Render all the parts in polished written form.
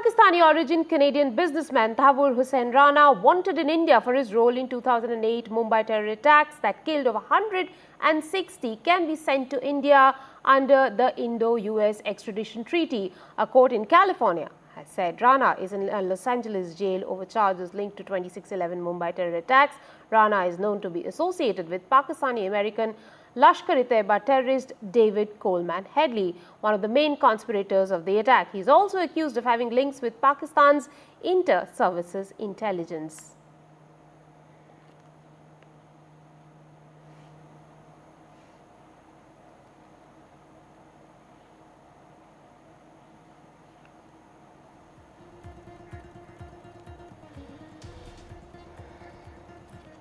Pakistani origin Canadian businessman Tahawwur Hussain Rana, wanted in India for his role in 2008 Mumbai terror attacks that killed over 160, can be sent to India under the Indo-US Extradition Treaty. A court in California has said Rana is in a Los Angeles jail over charges linked to 26/11 Mumbai terror attacks. Rana is known to be associated with Pakistani-American Lashkar-e-Taiba terrorist David Coleman Headley, one of the main conspirators of the attack. He is also accused of having links with Pakistan's inter-services intelligence.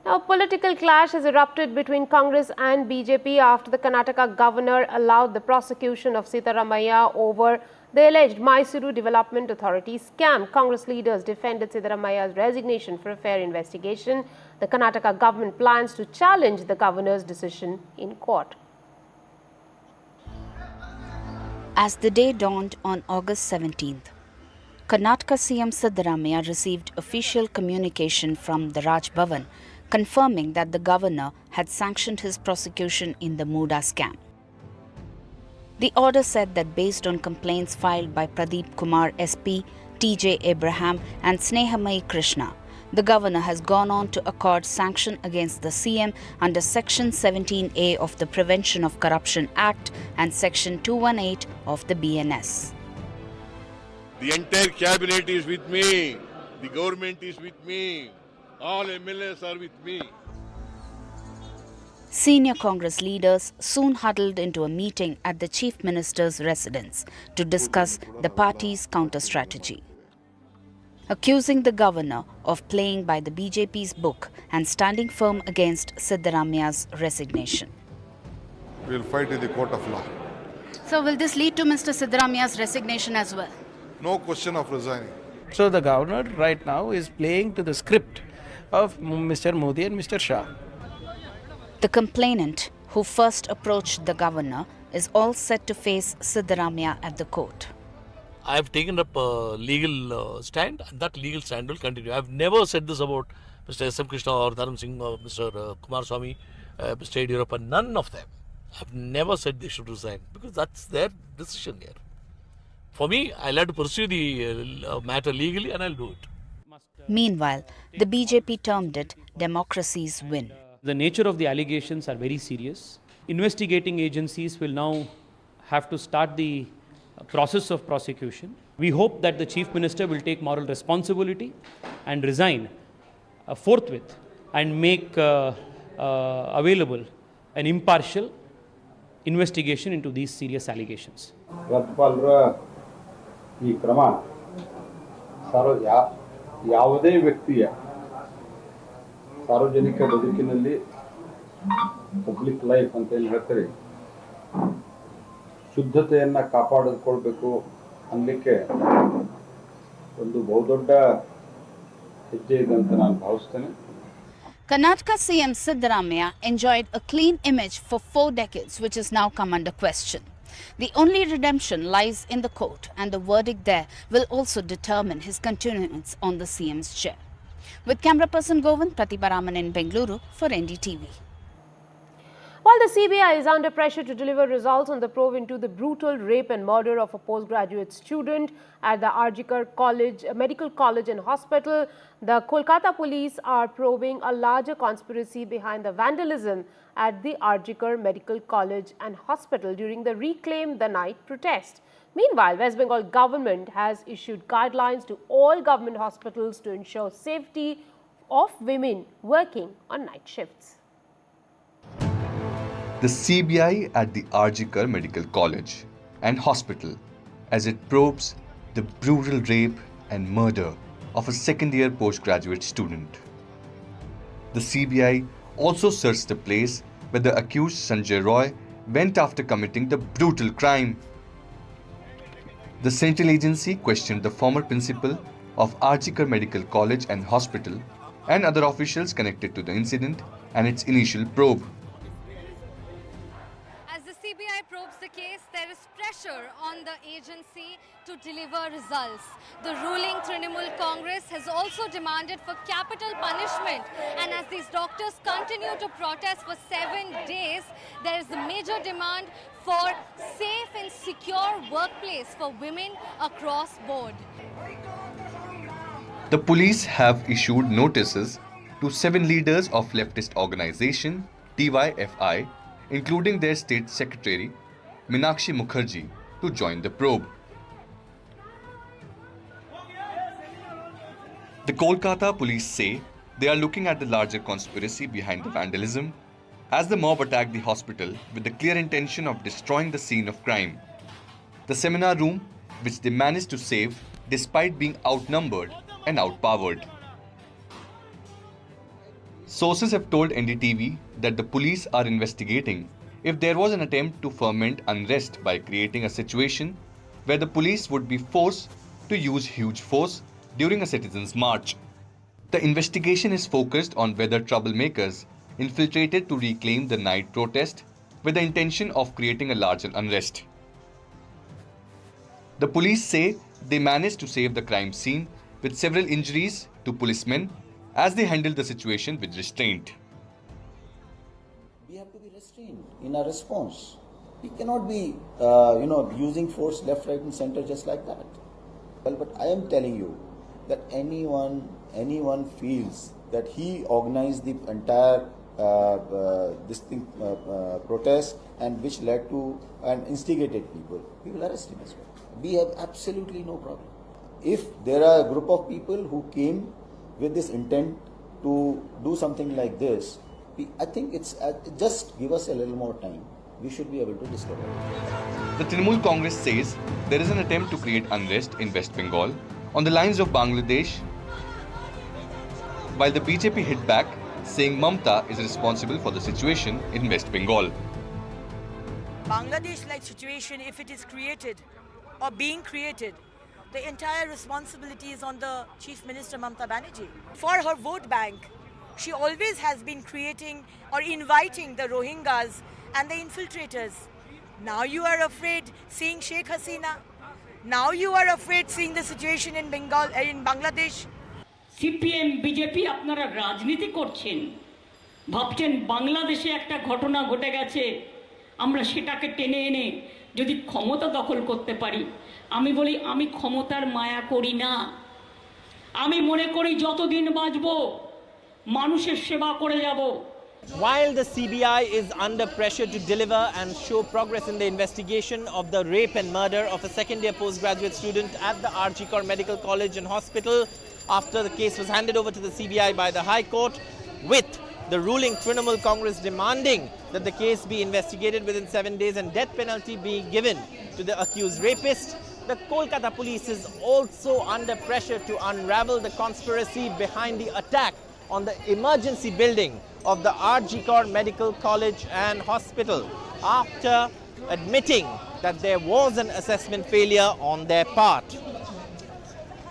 Now, political clash has erupted between Congress and BJP after the Karnataka governor allowed the prosecution of Sitaramaiah over the alleged Mysuru Development Authority scam. Congress leaders defended Sitaramaiah's resignation for a fair investigation. The Karnataka government plans to challenge the governor's decision in court. As the day dawned on August 17th, Karnataka CM Sitaramaiah received official communication from the Raj Bhavan confirming that the governor had sanctioned his prosecution in the Muda scam. The order said that based on complaints filed by Pradeep Kumar SP, TJ Abraham and Snehamai Krishna, the governor has gone on to accord sanction against the CM under Section 17A of the Prevention of Corruption Act and Section 218 of the BNS. The entire cabinet is with me. The government is with me. All MLAs are with me. Senior Congress leaders soon huddled into a meeting at the Chief Minister's residence to discuss the party's counter-strategy, accusing the governor of playing by the BJP's book and standing firm against Sitaramaiah's resignation. We will fight in the court of law. So will this lead to Mr. Sitaramaiah's resignation as well? No question of resigning. So the governor right now is playing to the script of Mr. Modi and Mr. Shah. The complainant, who first approached the governor, is all set to face Sitaramaiah at the court. I have taken up a legal stand, and that legal stand will continue. I have never said this about Mr. S.M. Krishna or Dharam Singh or Mr. Kumar Swamy, Mr. Yediyurappa, none of them. I have never said they should resign because that's their decision here. For me, I'll have to pursue the matter legally and I'll do it. Meanwhile, the BJP termed it democracy's win. The nature of the allegations are very serious. Investigating agencies will now have to start the process of prosecution. We hope that the Chief Minister will take moral responsibility and resign forthwith and make available an impartial investigation into these serious allegations. ಈ ಕ್ರಮ ಯಾವುದೇ ವ್ಯಕ್ತಿಯ ಸಾರ್ವಜನಿಕ ಬದುಕಿನಲ್ಲಿ public life ಅಂತ ಏನು ಹೇಳ್ತಾರೆ ಶುದ್ಧತೆಯನ್ನು ಕಾಪಾಡಿಕೊಳ್ಳಬೇಕು ಅನ್ನಲಿಕ್ಕೆ ಒಂದು ಬಹುದೊಡ್ಡ ಹೆಜ್ಜೆ ಇದೆ ಅಂತ ನಾನು ಭಾವಿಸ್ತೇನೆ. Karnataka CM Sitaramaiah enjoyed a clean image for 4 decades, which has now come under question. The only redemption lies in the court, and the verdict there will also determine his continuance on the CM's chair. With camera person Govind, Pratibha Raman in Bengaluru for NDTV. While the CBI is under pressure to deliver results on the probe into the brutal rape and murder of a postgraduate student at the Arjikar Medical College and Hospital, the Kolkata police are probing a larger conspiracy behind the vandalism at the Arjikar Medical College and Hospital during the Reclaim the Night protest. Meanwhile, West Bengal government has issued guidelines to all government hospitals to ensure safety of women working on night shifts. The CBI at the Arjikar Medical College and Hospital as it probes the brutal rape and murder of a second-year postgraduate student. The CBI also searched the place where the accused Sanjay Roy went after committing the brutal crime. The Central Agency questioned the former principal of Arjikar Medical College and Hospital and other officials connected to the incident and its initial probe. As the CBI probes the case, there is pressure on the agency to deliver results. The ruling Trinamool Congress has also demanded for capital punishment, and as these doctors continue to protest for 7 days, there is a major demand for safe and secure workplace for women across board. The police have issued notices to 7 leaders of leftist organization TYFI, including their state secretary Meenakshi Mukherjee, to join the probe. The Kolkata police say they are looking at the larger conspiracy behind the vandalism, as the mob attacked the hospital with the clear intention of destroying the scene of crime. The seminar room, which they managed to save despite being outnumbered and outpowered. Sources have told NDTV that the police are investigating if there was an attempt to foment unrest by creating a situation where the police would be forced to use huge force during a citizens' march. The investigation is focused on whether troublemakers infiltrated to reclaim the night protest with the intention of creating a larger unrest. The police say they managed to save the crime scene with several injuries to policemen as they handled the situation with restraint. We have to be restrained in our response. We cannot be, using force left, right, and center just like that. Well, but I am telling you that anyone feels that he organized the entire protest and which led to and instigated people, we will arrest him as well. We have absolutely no problem. If there are a group of people who came with this intent to do something like this, I think it's just give us a little more time. We should be able to discover it. The Trinamool Congress says there is an attempt to create unrest in West Bengal on the lines of Bangladesh, while the BJP hit back, saying Mamta is responsible for the situation in West Bengal. Bangladesh-like situation, if it is created or being created, the entire responsibility is on the Chief Minister Mamta Banerjee. For her vote bank, she always has been creating or inviting the Rohingyas and the infiltrators. Now you are afraid seeing Sheikh Hasina. Now you are afraid seeing the situation in Bangladesh. CPM BJP আপনারা রাজনীতি করছেন, ভাবছেন বাংলাদেশে একটা ঘটনা ঘটে গেছে, আমরা সেটাকে টেনে এনে যদি ক্ষমতা দখল করতে পারি। আমি বলি আমি ক্ষমতার মায়া করি না, আমি মনে করি যতদিন বাঁচব মানুষের সেবা করে যাব। While the CBI is under pressure to deliver and show progress in the investigation of the rape and murder of a second-year postgraduate student at the RG Kar Medical College and Hospital after the case was handed over to the CBI by the High Court, with the ruling Trinamool Congress demanding that the case be investigated within 7 days and death penalty being given to the accused rapist, the Kolkata police is also under pressure to unravel the conspiracy behind the attack on the emergency building of the RG Kar Medical College and Hospital, after admitting that there was an assessment failure on their part.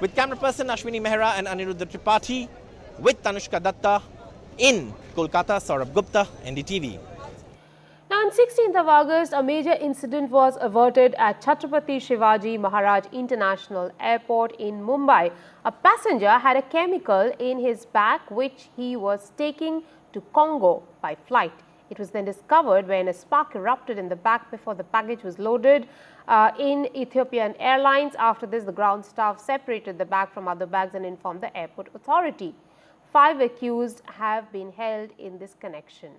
With camera person Ashwini Mehra and Aniruddha Tripathi, with Tanushka Datta in Kolkata, Saurabh Gupta, NDTV. Now, on 16th of August, a major incident was averted at Chhatrapati Shivaji Maharaj International Airport in Mumbai. A passenger had a chemical in his bag which he was taking to Congo by flight. It was then discovered when a spark erupted in the bag before the baggage was loaded in Ethiopian Airlines. After this, the ground staff separated the bag from other bags and informed the airport authority. 5 accused have been held in this connection.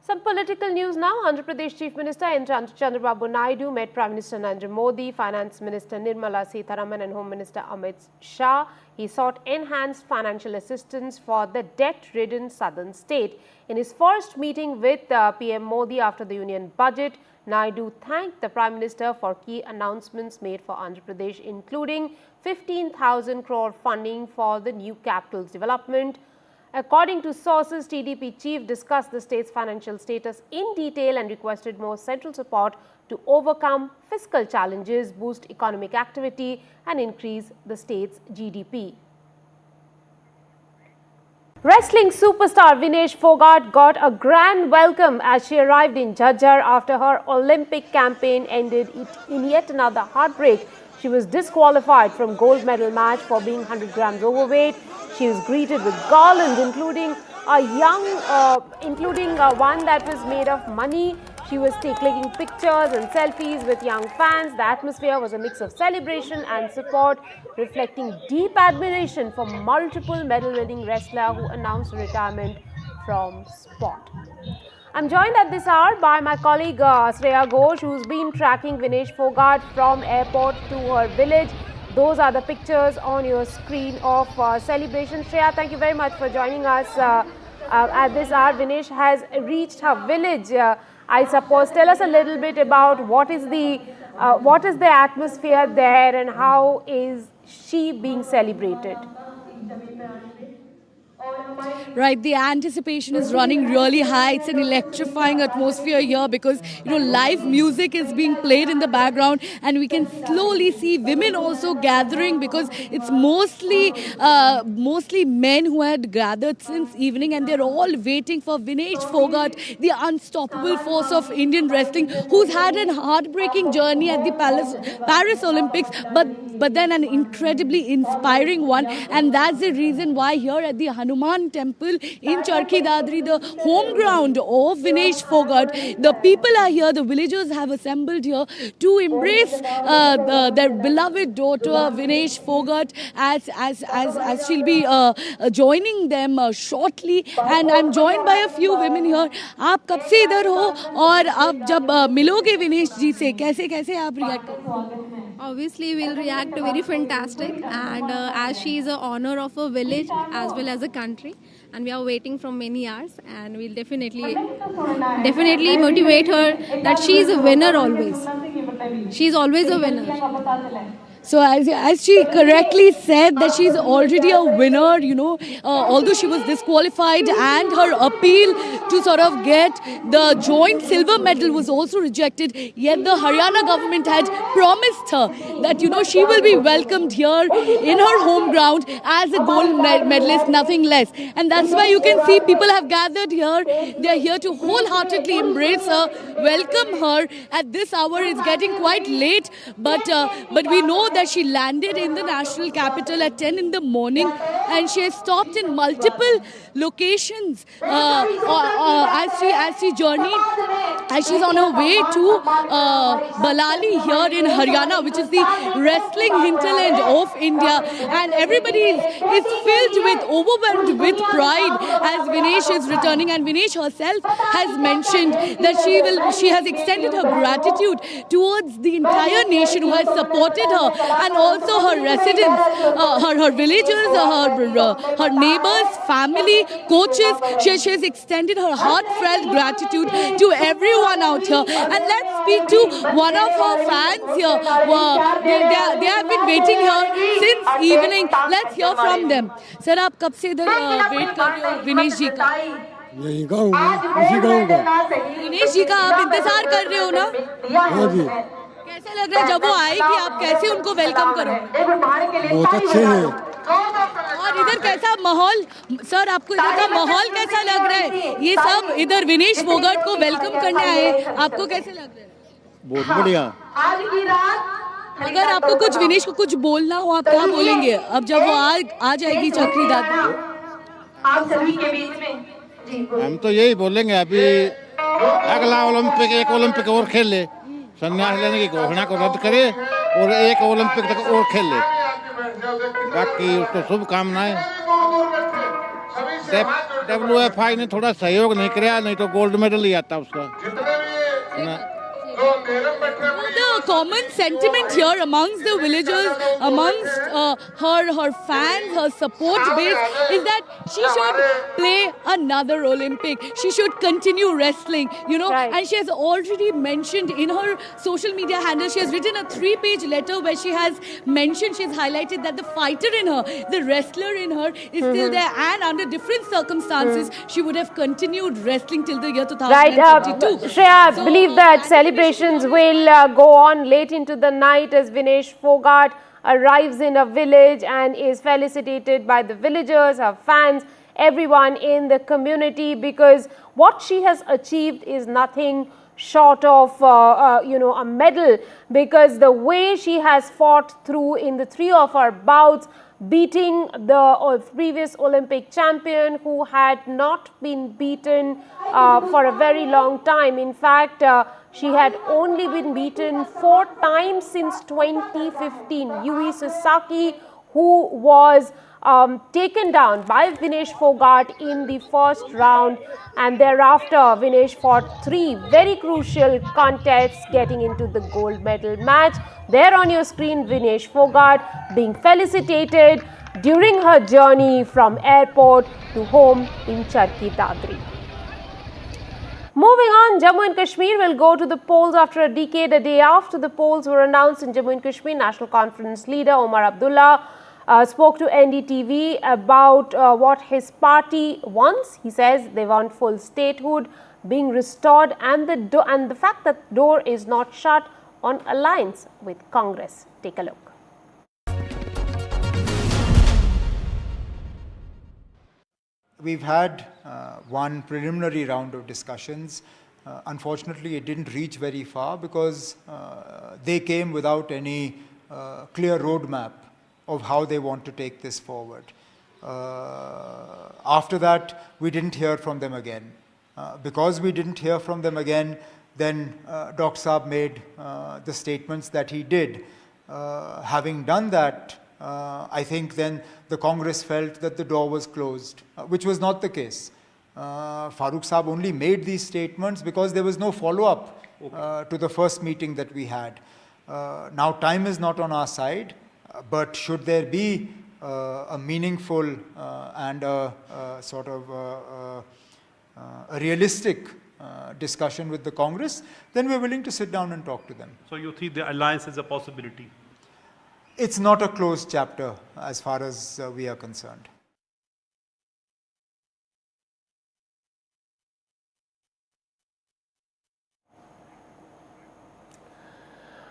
Some political news now. Andhra Pradesh Chief Minister N. Chandrababu Naidu met Prime Minister Narendra Modi, Finance Minister Nirmala Sitharaman and Home Minister Amit Shah. He sought enhanced financial assistance for the debt-ridden southern state. In his first meeting with PM Modi after the union budget, Naidu thanked the Prime Minister for key announcements made for Andhra Pradesh, including 15,000 crore funding for the new capital's development. According to sources, TDP chief discussed the state's financial status in detail and requested more central support to overcome fiscal challenges, boost economic activity and increase the state's GDP. Wrestling superstar Vinesh Fogart got a grand welcome as she arrived in Jhajjar after her Olympic campaign ended in yet another heartbreak. She was disqualified from gold medal match for being 100 grams overweight. She was greeted with garlands, including one that was made of money. She was clicking pictures and selfies with young fans. The atmosphere was a mix of celebration and support, reflecting deep admiration for multiple medal-winning wrestler who announced retirement from sport. I'm joined at this hour by my colleague Shreya Ghosh, who's been tracking Vinesh Fogart from airport to her village. Those are the pictures on your screen of celebration. Shreya, thank you very much for joining us at this hour. Vinesh has reached her village, I suppose. Tell us a little bit about what is the atmosphere there and how is she being celebrated? Right, the anticipation is running really high. It's an electrifying atmosphere here because, live music is being played in the background, and we can slowly see women also gathering because it's mostly men who had gathered since evening, and they're all waiting for Vinesh Fogart, the unstoppable force of Indian wrestling, who's had an heartbreaking journey at the Paris Olympics, but then an incredibly inspiring one, and that's the reason why here at the Hanuman Temple in Charkhi Dadri, the home ground of Vinesh Fogart, the people are here, the villagers have assembled here to embrace their beloved daughter Vinesh Fogart as she'll be joining them shortly. And I'm joined by a few women here. आप कब से इधर हो और आप जब मिलोगे विनेश जी से कैसे आप रिएक्ट करोगे? Obviously, we'll react very fantastic, and as she is an honor of a village as well as a country, and we are waiting from many hours, and we'll definitely motivate her that she is a winner always. She is always a winner. So as she correctly said that she's already a winner, although she was disqualified, and her appeal to sort of get the joint silver medal was also rejected, yet the Haryana government had promised her that, she will be welcomed here in her home ground as a gold medalist, nothing less. And that's why you can see people have gathered here. They're here to wholeheartedly embrace her, welcome her. At this hour, it's getting quite late, but we know that she landed in the national capital at 10 in the morning, and she has stopped in multiple locations as she journeyed, as she's on her way to Balali here in Haryana, which is the wrestling hinterland of India, and everybody is overwhelmed with pride as Vinesh is returning. And Vinesh herself has mentioned that she has extended her gratitude towards the entire nation who has supported her, and also her residents, her villagers, her neighbors, family, coaches. She has extended her heartfelt gratitude to everyone out here. And let's speak to one of her fans here. They have been waiting here since evening. Let's hear from them. Sir, आप कब से इधर wait कर रहे हो विनेश जी का? यही कहूँगा, इसी कहूँगा। विनेश जी का आप इंतजार कर रहे हो ना? हाँ जी। कैसा लग रहा है जब वो आएगी, आप कैसे उनको वेलकम करोगे? बहुत अच्छे हैं। और इधर कैसा माहौल, सर आपको इधर का माहौल कैसा लग रहा है? ये सब इधर विनेश फोगाट को वेलकम करने आए, आपको कैसे लग रहा है? बहुत बढ़िया। अगर आपको कुछ विनेश को कुछ बोलना हो, आप क्या बोलेंगे अब जब वो आ जाएगी चक्री दादी? आप सभी के बीच में हम तो यही बोलेंगे, अभी अगला एक ओलंपिक और खेल ले, संन्यास लेने की घोषणा को रद्द करे और एक ओलंपिक तक और खेल ले। बाकी उसको शुभकामनाएं। WFI ने थोड़ा सहयोग नहीं किया, नहीं तो गोल्ड मेडल ही आता उसका। The common sentiment here amongst the villagers, amongst her fans, her support base, is that she should play another Olympic. She should continue wrestling, Right. And she has already mentioned in her social media handle, she has written a 3-page letter where she has mentioned, she has highlighted that the fighter in her, the wrestler in her is still there, and under different circumstances, she would have continued wrestling till the year 2022. Right, Shreya, I believe that celebrations will go on late into the night as Vinesh Fogart arrives in a village and is felicitated by the villagers, her fans. everyone in the community, because what she has achieved is nothing short of a medal, because the way she has fought through in the 3 of her bouts, beating the previous Olympic champion who had not been beaten for a very long time. In fact, she had only been beaten 4 times since 2015. Yui Sasaki, who was taken down by Vinesh Fogart in the first round, and thereafter Vinesh fought 3 very crucial contests getting into the gold medal match. There on your screen, Vinesh Fogart being felicitated during her journey from airport to home in Charki Dadri. Moving on, Jammu and Kashmir will go to the polls after a decade. A day after the polls were announced in Jammu and Kashmir, National Conference leader Omar Abdullah spoke to NDTV about what his party wants. He says they want full statehood being restored, and the fact that door is not shut on alliance with Congress. Take a look. We've had one preliminary round of discussions. Unfortunately, it didn't reach very far because they came without any clear roadmap of how they want to take this forward. After that, we didn't hear from them again. Because we didn't hear from them again, then Dr. Saab made the statements that he did. Having done that, I think then the Congress felt that the door was closed, which was not the case. Farooq Saab only made these statements because there was no follow-up to the first meeting that we had. Now time is not on our side, but should there be a meaningful and a sort of a realistic discussion with the Congress, then we're willing to sit down and talk to them. So you think the alliance is a possibility? It's not a closed chapter as far as we are concerned.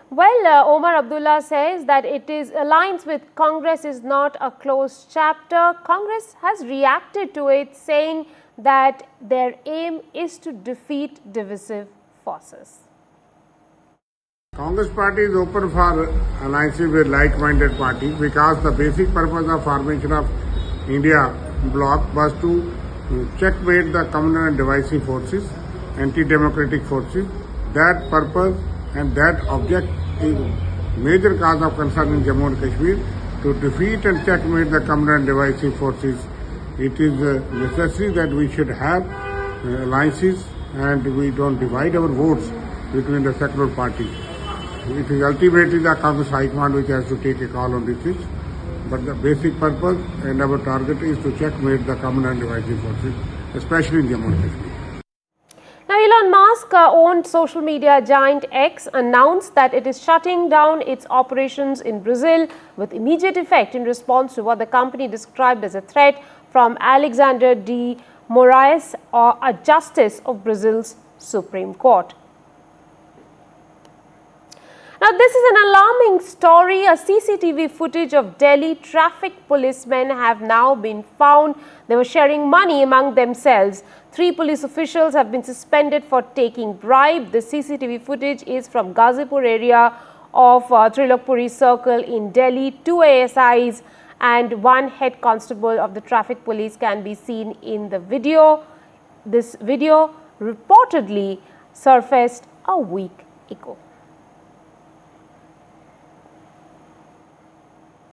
Well, Omar Abdullah says that it is alliance with Congress is not a closed chapter. Congress has reacted to it, saying that their aim is to defeat divisive forces. Congress party is open for alliances with like-minded parties because the basic purpose of formation of India bloc was to checkmate the communal and divisive forces, anti-democratic forces. That purpose and that object is major cause of concern in Jammu and Kashmir, to defeat and checkmate the communal and divisive forces. It is necessary that we should have alliances and we don't divide our votes between the secular parties. It is ultimately the Congress High Command which has to take a call on this, but the basic purpose and our target is to checkmate the communal and divisive forces, especially in Jammu and Kashmir. Now, Elon Musk owned social media giant X announced that it is shutting down its operations in Brazil with immediate effect in response to what the company described as a threat from Alexander de Moraes, a justice of Brazil's Supreme Court. Now, this is an alarming story. A CCTV footage of Delhi traffic policemen have now been found. They were sharing money among themselves. 3 police officials have been suspended for taking bribe. The CCTV footage is from Ghazipur area of Trilokpuri Circle in Delhi. 2 ASIs and 1 head constable of the traffic police can be seen in the video. This video reportedly surfaced a week ago.